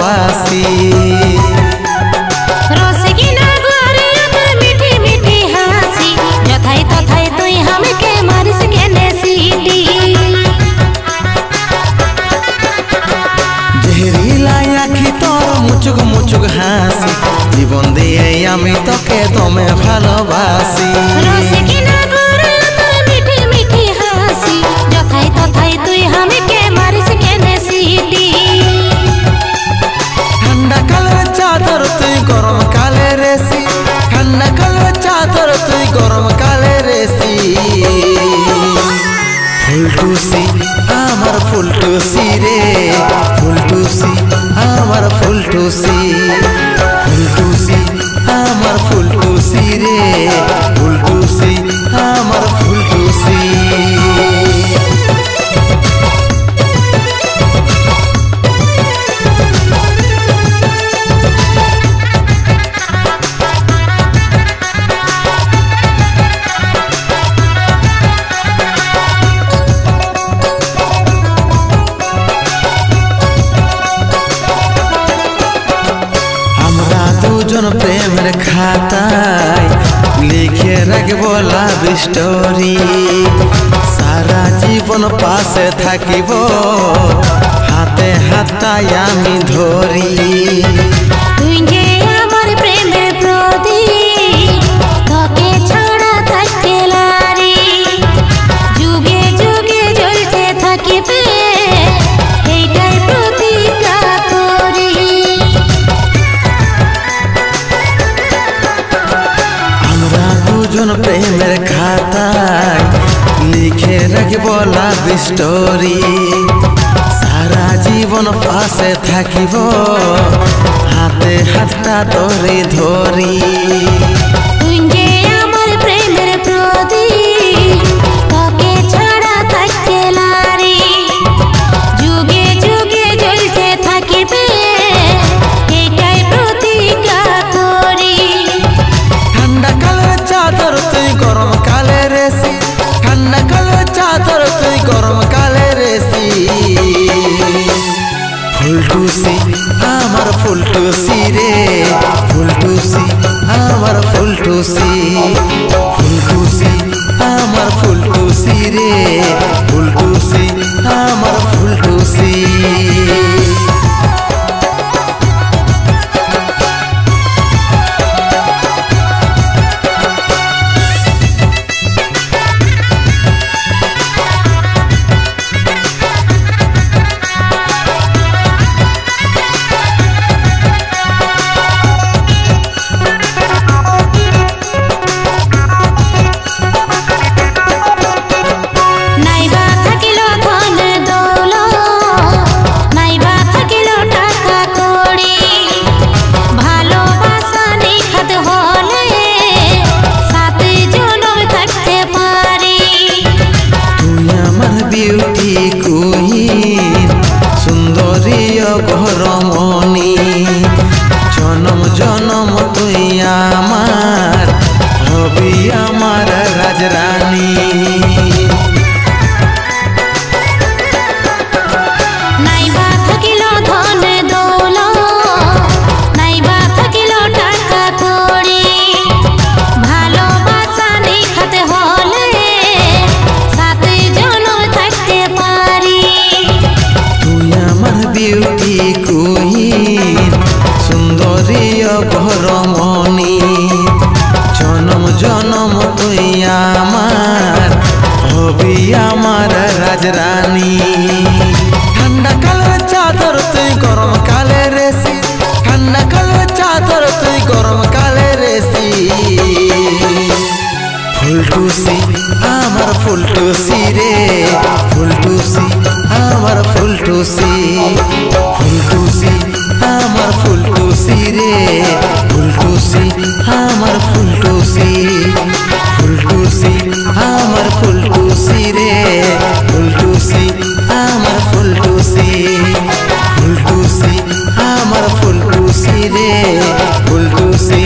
ভালোবাসি মুচুক মুচুক হাসি জীবন দিয়ে আমি তোকে দমে ভালোবাসি ঠান্ডা কালের চাদর তুই গরম কালের এসি ঠান্ডা কালের চাদর তুই গরম কালের এসি ফুলটুসি আমার ফুলটুসি রে ফুলটুসি আমার ফুলটুসি ফুলটুসি আমার ফুলটুসি রে ফুলটুসি আমার ফুলটুসি দুজন প্রেমের খাতায় লিখে রাখবো লাভ স্টোরি সারা জীবন পাশে থাকিব হাতে হাতায় আমি ধরি তুই যে আমার প্রেমের প্রদীপ তোকে ছাড়া থাকতে লারি যুগে যুগে জ্বলতে থাকিবে এইটাই প্রতিজ্ঞা করি প্রেমের খাতায় লিখে রাখব লাভ স্টোরি সারা জীবন পাশে থাকিব হাতে হাতটা ধরে ধরি তুই যে আমার প্রেমের প্রদীপ তোকে ছাড়া থাকতে লারি যুগে যুগে জ্বলতে থাকিবে এইটাই প্রতিজ্ঞা করি ঠান্ডা কালের চাদর তুই গরম কালের এসি ঠান্ডা কালের চাদর তুই গরম কালের এসি ফুলটুসি আমার ফুলটুসি রে ফুলটুসি আমার ফুলটুসি ফুলটুসি আমার ফুলটুসি রে ফুলটুসি আমার ফুলটুসি বিউটি কুইন সুন্দরী ঘরমণি জনম জনম তুই আমার হবি আমার রাজরানী বিউটি কুইন সুন্দরী ঘরমণি জনম জনম তুই আমার হবি আমার রাজরানী ঠান্ডা কালের চাদর তুই গরম কালের এসি ঠান্ডা কালের চাদর তুই গরম কালের এসি ফুলটুসি আমার ফুলটুসি রে ফুলটুসি আমার ফুলটুসি ফুলটুসি আমার ফুলটুসি রে ফুলটুসি আমার ফুলটুসি ফুলটুসি আমার ফুলটুসি রে ফুলটুসি আমার ফুলটুসি ফুলটুসি আমার ফুলটুসি রে ফুলটুসি